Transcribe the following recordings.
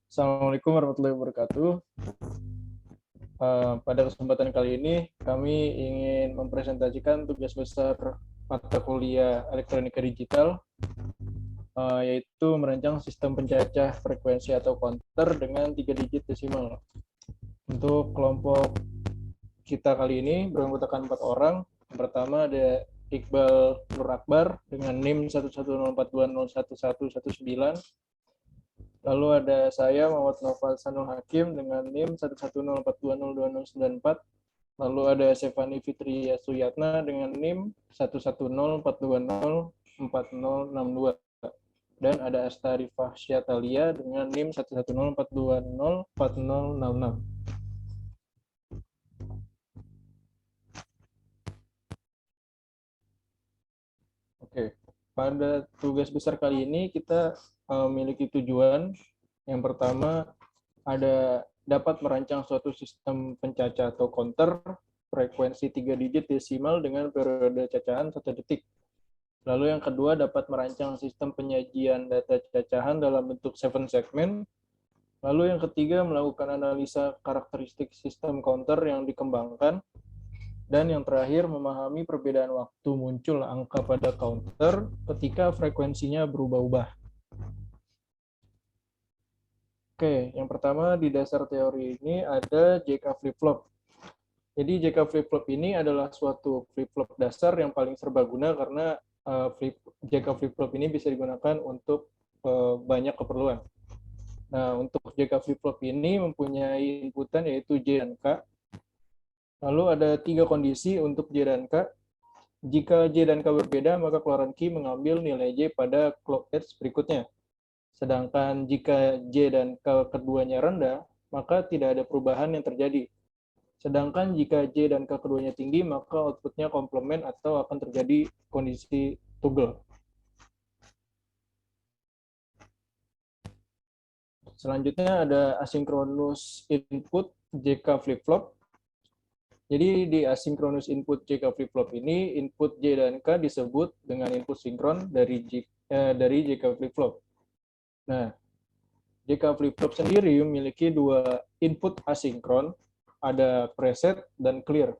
Assalamualaikum warahmatullahi wabarakatuh. Pada kesempatan kali ini, kami ingin mempresentasikan tugas besar mata kuliah elektronika digital, yaitu merancang sistem pencacah frekuensi atau counter dengan 3 digit desimal. Untuk kelompok kita kali ini beranggotakan 4 orang. Yang pertama ada Iqbal Nur Akbar dengan NIM 11042011119. Lalu ada saya Muhammad Noval Sanul Hakim dengan NIM 11042020094. Lalu ada Stefani Fitri Suyatna dengan NIM 11042040062. Dan ada Astarifah Syatalia dengan NIM 11042204066. Oke, pada tugas besar kali ini kita memiliki tujuan. Yang pertama ada dapat merancang suatu sistem pencacah atau counter frekuensi 3 digit desimal dengan periode cacahan 1 detik. Lalu yang kedua dapat merancang sistem penyajian data cacahan dalam bentuk 7 segmen. Lalu yang ketiga melakukan analisa karakteristik sistem counter yang dikembangkan. Dan yang terakhir, memahami perbedaan waktu muncul angka pada counter ketika frekuensinya berubah-ubah. Oke, yang pertama di dasar teori ini ada JK flip-flop. Jadi JK flip-flop ini adalah suatu flip-flop dasar yang paling serbaguna karena JK flip-flop ini bisa digunakan untuk banyak keperluan. Nah, untuk JK flip-flop ini mempunyai inputan yaitu J dan K. Lalu ada 3 kondisi untuk J dan K. Jika J dan K berbeda, maka keluaran key mengambil nilai J pada clock edge berikutnya. Sedangkan jika J dan K keduanya rendah, maka tidak ada perubahan yang terjadi. Sedangkan jika J dan K keduanya tinggi, maka outputnya komplement atau akan terjadi kondisi toggle. Selanjutnya ada asynchronous input JK flip-flop. Jadi di asynchronous input JK flip-flop ini, input J dan K disebut dengan input sinkron dari JK flip-flop. Nah, JK flip-flop sendiri memiliki 2 input asinkron, ada preset dan clear.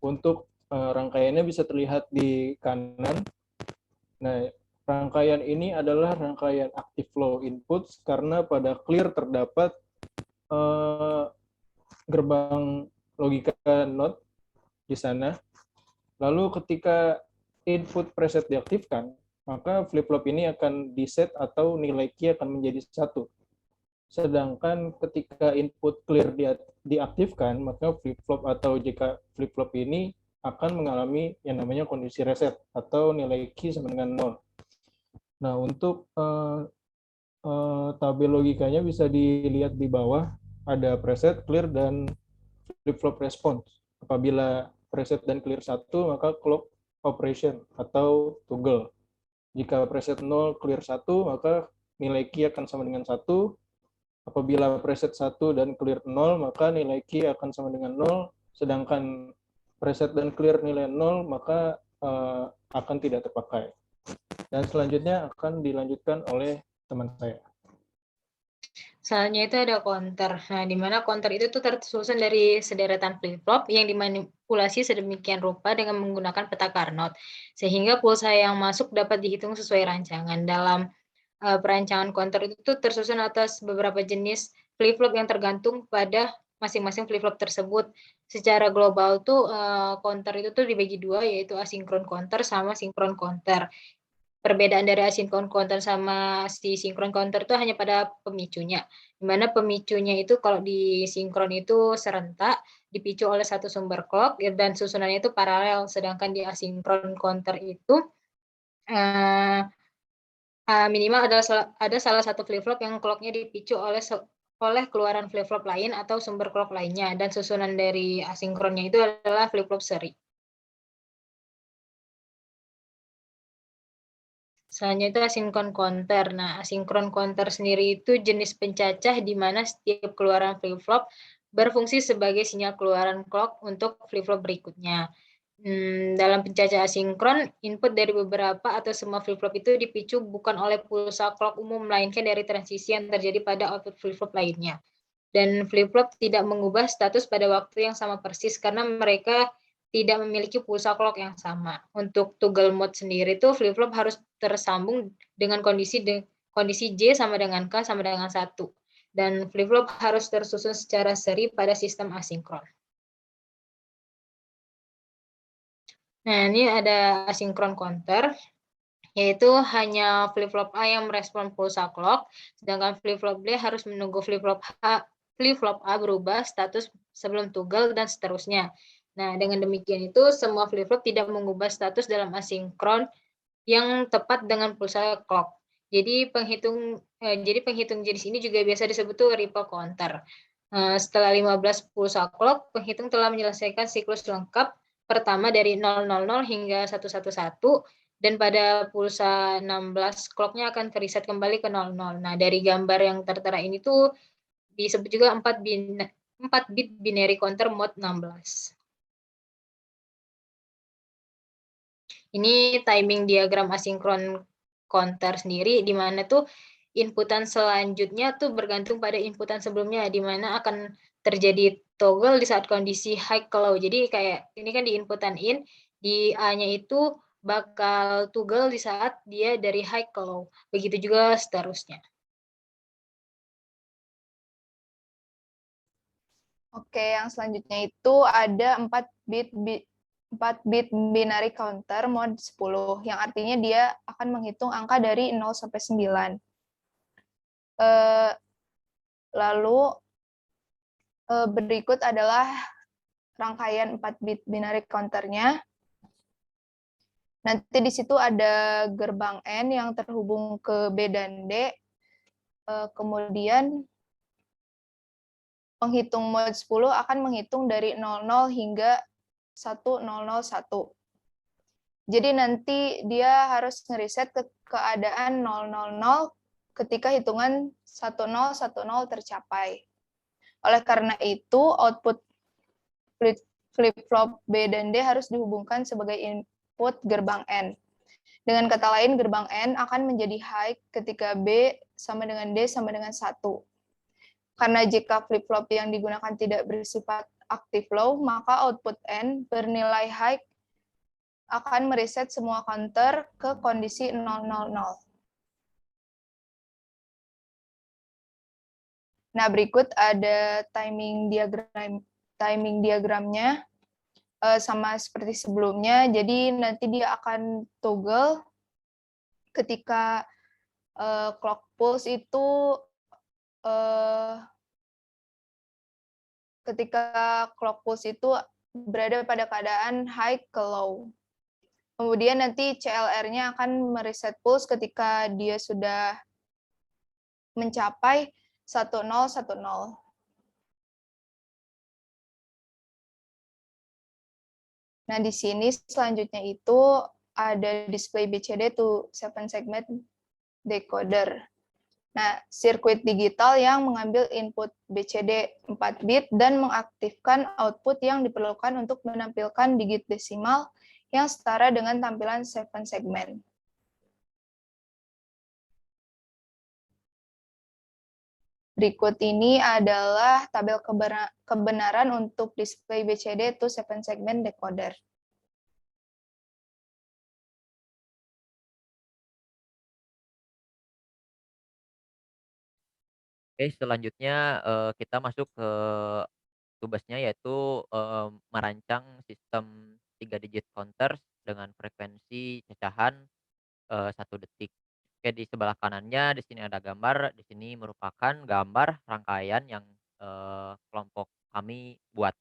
Untuk rangkaiannya bisa terlihat di kanan. Nah, rangkaian ini adalah rangkaian active flow inputs karena pada clear terdapat gerbang logika node di sana. Lalu ketika input preset diaktifkan, maka flip-flop ini akan diset atau nilai key akan menjadi 1. Sedangkan ketika input clear diaktifkan, maka flip-flop atau JK flip-flop ini akan mengalami yang namanya kondisi reset atau nilai key sama dengan 0. Nah, untuk tabel logikanya bisa dilihat di bawah, ada preset, clear, dan flip-flop response. Apabila preset dan clear 1, maka clock operation atau toggle. Jika preset 0, clear 1, maka nilai key akan sama dengan 1. Apabila preset 1 dan clear 0, maka nilai key akan sama dengan 0. Sedangkan preset dan clear nilai 0, maka akan tidak terpakai. Dan selanjutnya akan dilanjutkan oleh teman saya. Selanjutnya itu ada counter. Nah, di mana counter itu tuh tersusun dari sederetan flip-flop yang dimanipulasi sedemikian rupa dengan menggunakan peta Carnot, sehingga pulsa yang masuk dapat dihitung sesuai rancangan. Dalam perancangan counter itu tuh tersusun atas beberapa jenis flip-flop yang tergantung pada masing-masing flip-flop tersebut. Secara global tuh counter itu tuh dibagi 2, yaitu asinkron counter sama sinkron counter. Perbedaan dari asinkron counter sama si sinkron counter itu hanya pada pemicunya. Di mana pemicunya itu kalau di sinkron itu serentak, dipicu oleh satu sumber clock dan susunannya itu paralel, sedangkan di asinkron counter itu minimal ada salah satu flip-flop yang clock-nya dipicu oleh keluaran flip-flop lain atau sumber clock lainnya, dan susunan dari asinkronnya itu adalah flip-flop seri. Selanjutnya itu asinkron counter. Nah, asinkron counter sendiri itu jenis pencacah di mana setiap keluaran flip-flop berfungsi sebagai sinyal keluaran clock untuk flip-flop berikutnya. Dalam pencacah asinkron, input dari beberapa atau semua flip-flop itu dipicu bukan oleh pulsa clock umum, melainkan dari transisi yang terjadi pada output flip-flop lainnya. Dan flip-flop tidak mengubah status pada waktu yang sama persis karena mereka tidak memiliki pulsa clock yang sama. Untuk toggle mode sendiri itu flip-flop harus tersambung dengan kondisi J sama dengan K sama dengan 1. Dan flip-flop harus tersusun secara seri pada sistem asinkron. Nah, ini ada asinkron counter, yaitu hanya flip-flop A yang merespon pulsa clock, sedangkan flip-flop B harus menunggu flip-flop A berubah status sebelum toggle dan seterusnya. Nah, dengan demikian itu semua flip-flop tidak mengubah status dalam asinkron yang tepat dengan pulsa clock. Jadi penghitung jenis ini juga biasa disebut tuh ripple counter. Setelah 15 pulsa clock, penghitung telah menyelesaikan siklus lengkap pertama dari 000 hingga 111, dan pada pulsa 16 clock-nya akan reset kembali ke 00. Nah, dari gambar yang tertera ini tuh disebut juga 4 bit binary counter mode 16. Ini timing diagram asinkron counter sendiri, di mana tuh inputan selanjutnya tuh bergantung pada inputan sebelumnya, di mana akan terjadi toggle di saat kondisi high ke low. Jadi kayak ini kan di inputan in, di A-nya itu bakal toggle di saat dia dari high ke low. Begitu juga seterusnya. Oke, yang selanjutnya itu ada 4 bit binary counter mode 10, yang artinya dia akan menghitung angka dari 0 sampai 9. Lalu berikut adalah rangkaian 4 bit binary counternya. Nanti di situ ada gerbang N yang terhubung ke B dan D. Kemudian penghitung mode 10 akan menghitung dari 00 hingga 1001. Jadi nanti dia harus ngeriset ke keadaan 000 ketika hitungan 1010 tercapai. Oleh karena itu, output flip-flop B dan D harus dihubungkan sebagai input gerbang N. Dengan kata lain, gerbang N akan menjadi high ketika B sama dengan D sama dengan 1. Karena jika flip-flop yang digunakan tidak bersifat active low, maka output N bernilai high akan mereset semua counter ke kondisi 000. Nah, berikut ada timing diagramnya sama seperti sebelumnya. Jadi nanti dia akan toggle ketika clock pulse itu berada pada keadaan high ke low. Kemudian nanti CLR-nya akan mereset pulse ketika dia sudah mencapai 1010. Nah, di sini selanjutnya itu ada display BCD to 7 segment decoder. Nah, sirkuit digital yang mengambil input BCD 4 bit dan mengaktifkan output yang diperlukan untuk menampilkan digit desimal yang setara dengan tampilan 7 segment. Berikut ini adalah tabel kebenaran untuk display BCD to 7 segment decoder. Oke, selanjutnya kita masuk ke tugasnya, yaitu merancang sistem 3 digit counters dengan frekuensi cacahan 1 detik. Oke, di sebelah kanannya di sini ada gambar, di sini merupakan gambar rangkaian yang kelompok kami buat.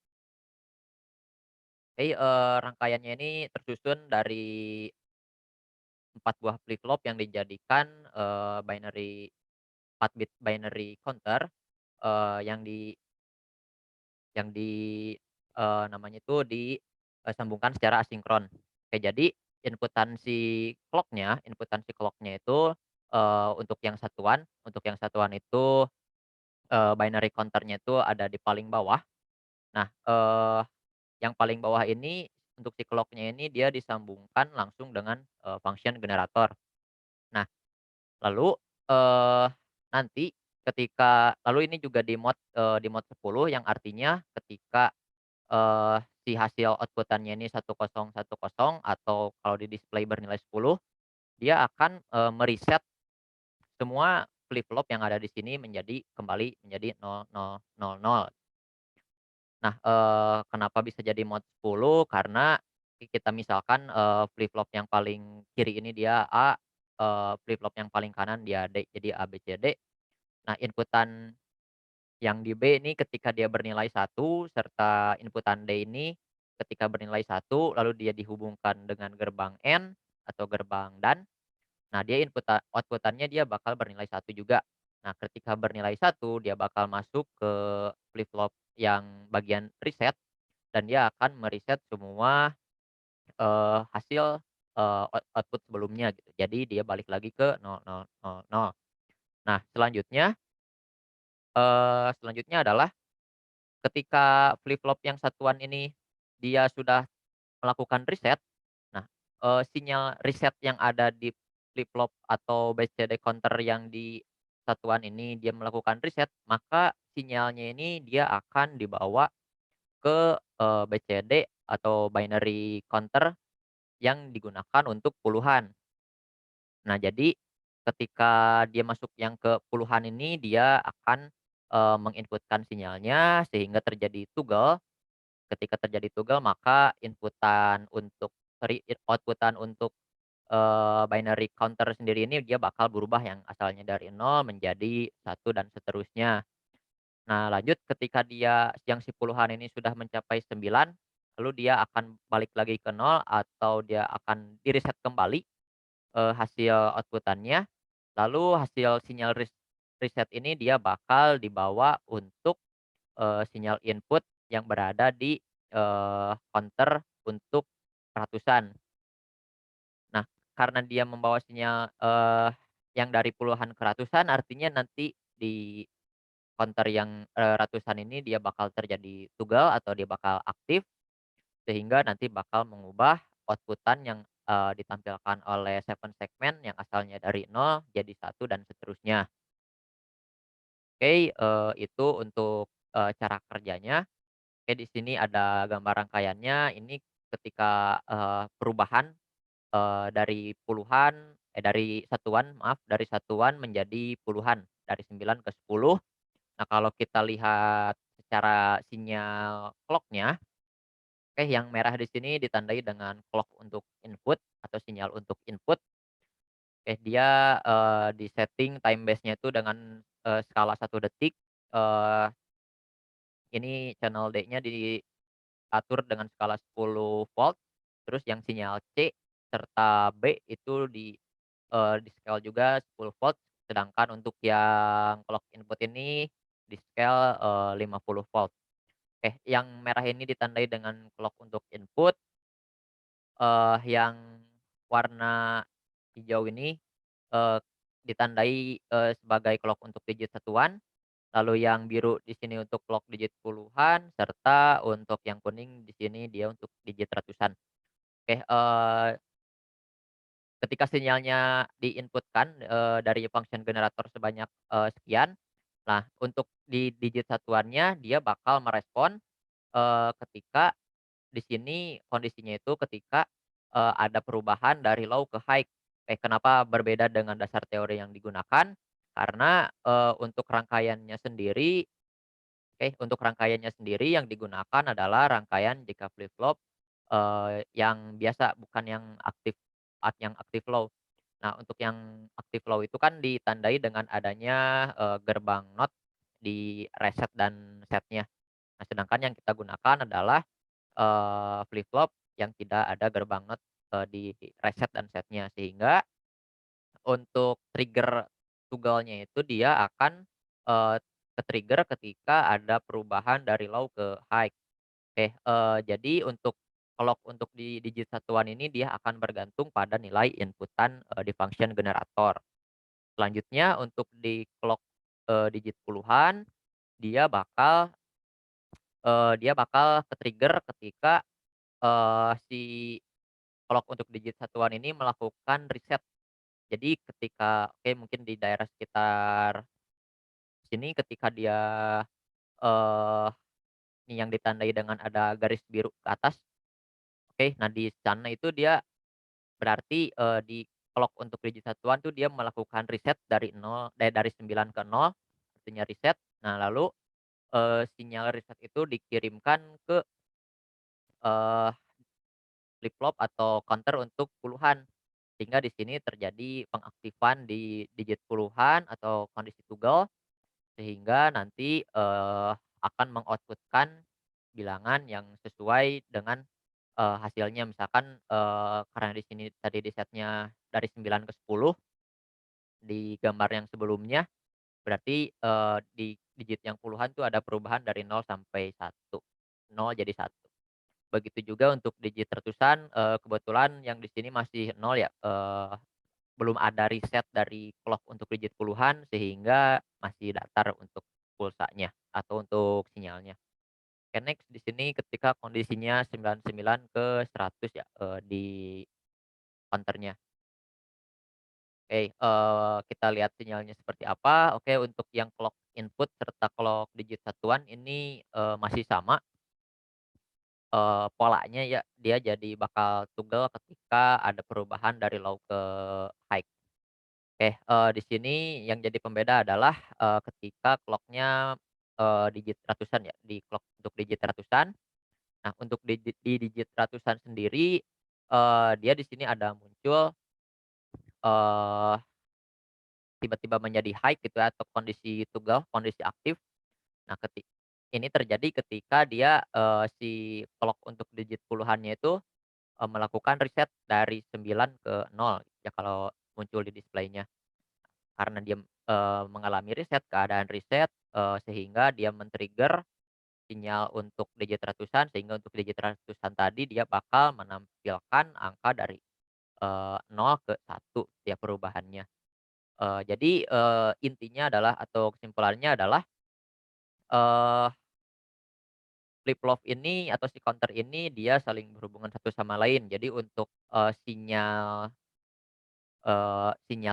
Oke, rangkaiannya ini tersusun dari 4 buah flip-flop yang dijadikan 4 bit binary counter, yang namanya itu disambungkan secara asinkron. Oke, jadi inputan si clock-nya itu, untuk yang satuan itu, binary counter-nya itu ada di paling bawah. Nah, yang paling bawah ini untuk si clock-nya ini dia disambungkan langsung dengan, function generator. Nah, lalu, eee, nanti lalu ini juga di mode 10 yang artinya ketika, si hasil output-annya ini 1010 atau kalau di display bernilai 10, dia akan, semua flip-flop yang ada di sini kembali menjadi 0000. Nah, kenapa bisa jadi mode 10? Karena kita misalkan, flip-flop yang paling kiri ini dia A, flip-flop yang paling kanan dia D, jadi A, B, C, D. Nah, inputan yang di B ini ketika dia bernilai 1 serta inputan D ini ketika bernilai 1 lalu dia dihubungkan dengan gerbang AND atau gerbang DAN. Nah, dia output-annya dia bakal bernilai 1 juga. Nah, ketika bernilai 1 dia bakal masuk ke flip-flop yang bagian reset dan dia akan mereset semua, hasil, output sebelumnya gitu. Jadi dia balik lagi ke 0000. Nah, selanjutnya adalah ketika flip-flop yang satuan ini dia sudah melakukan reset, nah, sinyal reset yang ada di flip-flop atau BCD counter yang di satuan ini dia melakukan reset, maka sinyalnya ini dia akan dibawa ke, BCD atau binary counter yang digunakan untuk puluhan. Nah, jadi ketika dia masuk yang ke puluhan ini dia akan, menginputkan sinyalnya sehingga terjadi toggle. Ketika terjadi toggle maka outputan untuk, binary counter sendiri ini dia bakal berubah yang asalnya dari 0 menjadi 1 dan seterusnya. Nah, lanjut ketika dia yang si puluhan ini sudah mencapai 9, lalu dia akan balik lagi ke 0 atau dia akan di-reset kembali, hasil outputannya. Lalu hasil sinyal reset ini dia bakal dibawa untuk, sinyal input yang berada di, counter untuk ratusan. Nah, karena dia membawa sinyal, yang dari puluhan ke ratusan artinya nanti di counter yang, ratusan ini dia bakal terjadi toggle atau dia bakal aktif, sehingga nanti bakal mengubah outputan yang, ditampilkan oleh seven segment yang asalnya dari 0 jadi 1 dan seterusnya. Oke, itu untuk, cara kerjanya. Oke, di sini ada gambar rangkaiannya, ini ketika, perubahan, dari satuan maaf, dari satuan menjadi puluhan, dari 9 ke 10. Nah, kalau kita lihat secara sinyal clock-nya, oke yang merah di sini ditandai dengan clock untuk input atau sinyal untuk input. Oke, dia, di-setting time base-nya itu dengan, skala 1 detik. Eee, ini channel D-nya diatur dengan skala 10 volt, terus yang sinyal C serta B itu di-scale juga 10 volt, sedangkan untuk yang clock input ini di-scale, 50 volt. Oke, yang merah ini ditandai dengan clock untuk input, yang warna hijau ini, eee, ditandai, sebagai clock untuk digit satuan, lalu yang biru di sini untuk clock digit puluhan, serta untuk yang kuning di sini dia untuk digit ratusan. Oke, ketika sinyalnya diinputkan, dari function generator sebanyak, sekian, nah untuk di digit satuannya dia bakal merespon, ketika di sini kondisinya itu ketika, ada perubahan dari low ke high. Kenapa berbeda dengan dasar teori yang digunakan? Karena, untuk rangkaiannya sendiri yang digunakan adalah rangkaian jika flip-flop, yang biasa bukan yang active low. Nah, untuk yang active low itu kan ditandai dengan adanya, gerbang NOT di reset dan setnya. Nah, sedangkan yang kita gunakan adalah, flip-flop yang tidak ada gerbang NOT, di reset dan setnya. Sehingga untuk trigger toggle-nya itu dia akan, eee, ke-trigger ketika ada perubahan dari low ke high. Oke, jadi untuk di digit satuan ini dia akan bergantung pada nilai inputan, di function generator. Selanjutnya untuk di clock, digit puluhan, dia bakal ke-trigger ketika si clock untuk digit satuan ini melakukan reset. Jadi ketika mungkin di daerah sekitar sini ketika dia, eee, ini yang ditandai dengan ada garis biru ke atas, nah di sana itu dia berarti, di clock untuk digit satuan tuh dia melakukan reset dari dari 9 ke 0, artinya reset. Nah lalu, sinyal reset itu dikirimkan ke, eee, flip flop atau counter untuk puluhan. Sehingga di sini terjadi pengaktifan di digit puluhan atau kondisi tunggal, sehingga nanti, akan mengoutput-kan bilangan yang sesuai dengan, hasilnya. Misalkan, karena di sini tadi di setnya dari 9 ke 10 di gambar yang sebelumnya, berarti, di digit yang puluhan tuh ada perubahan dari 0 sampai 1, 0 jadi 1. Begitu juga untuk digit ratusan, kebetulan yang di sini masih 0 ya, belum ada riset dari clock untuk digit puluhan sehingga masih datar untuk pulsanya atau untuk sinyalnya. Oke next di sini ketika kondisinya 99 ke 100 ya, di counter-nya. Kita lihat sinyalnya seperti apa. Oke untuk yang clock input serta clock digit satuan ini, masih sama, polanya ya dia jadi bakal tunggal ketika ada perubahan dari low ke high. Di sini yang jadi pembeda adalah, ketika clock-nya, digit ratusan ya, di clock untuk digit ratusan. Nah, untuk di digit ratusan sendiri, dia di sini ada muncul, eee, tiba-tiba menjadi high gitu ya, atau kondisi tunggal, kondisi aktif. Nah, ini terjadi ketika dia, si clock untuk digit puluhannya itu, melakukan reset dari 9 ke 0, ya kalau muncul di displaynya. Karena dia, mengalami reset, keadaan reset, sehingga dia men-trigger sinyal untuk digit ratusan, sehingga untuk digit ratusan tadi dia bakal menampilkan angka dari, 0 ke 1 setiap perubahannya. Jadi, intinya adalah atau kesimpulannya adalah, eee, flip-flop ini atau si counter ini dia saling berhubungan satu sama lain. Jadi untuk, sinyal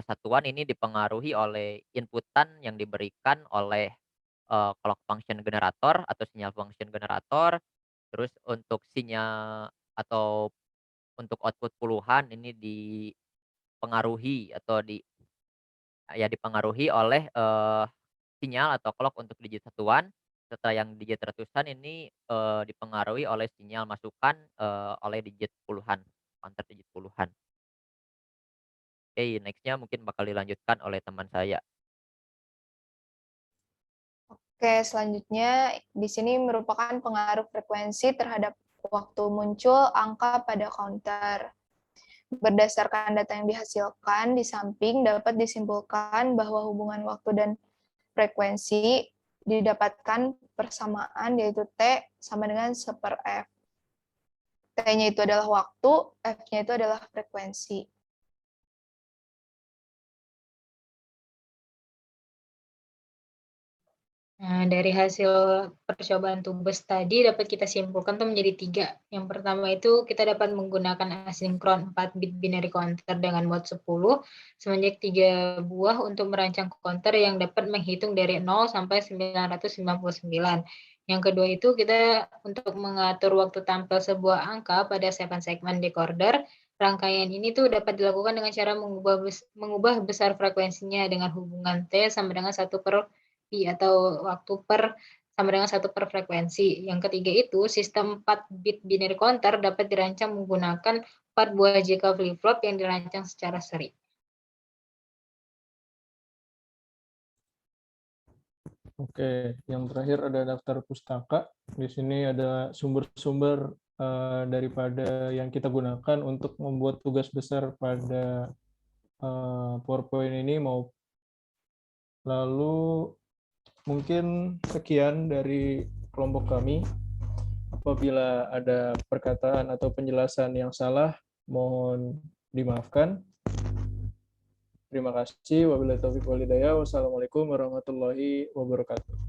satuan ini dipengaruhi oleh inputan yang diberikan oleh, clock function generator atau sinyal function generator. Terus untuk sinyal atau untuk output puluhan ini dipengaruhi atau dipengaruhi oleh, sinyal atau clock untuk digit satuan. Serta yang digit ratusan ini, dipengaruhi oleh sinyal masukan, oleh digit puluhan, counter digit puluhan. Next-nya mungkin bakal dilanjutkan oleh teman saya. Oke, selanjutnya di sini merupakan pengaruh frekuensi terhadap waktu muncul angka pada counter. Berdasarkan data yang dihasilkan, di samping dapat disimpulkan bahwa hubungan waktu dan frekuensi didapatkan persamaan, yaitu T sama dengan 1/F. T-nya itu adalah waktu, F-nya itu adalah frekuensi. Nah, dari hasil percobaan tubes tadi dapat kita simpulkan tuh menjadi 3. Yang pertama itu kita dapat menggunakan asinkron 4 bit binary counter dengan mode 10 sebanyak 3 buah untuk merancang counter yang dapat menghitung dari 0 sampai 999. Yang kedua itu kita untuk mengatur waktu tampil sebuah angka pada 7 segment decoder. Rangkaian ini tuh dapat dilakukan dengan cara mengubah besar frekuensinya dengan hubungan T sama dengan 1/pi atau waktu sama dengan 1 per frekuensi. Yang ketiga itu sistem 4 bit binary counter dapat dirancang menggunakan 4 buah JK flip-flop yang dirancang secara seri. Oke, yang terakhir ada daftar pustaka. Di sini ada sumber-sumber daripada yang kita gunakan untuk membuat tugas besar pada PowerPoint ini. Lalu mungkin sekian dari kelompok kami. Apabila ada perkataan atau penjelasan yang salah, mohon dimaafkan. Terima kasih. Wabillahi taufiq wal hidayah. Wassalamualaikum warahmatullahi wabarakatuh.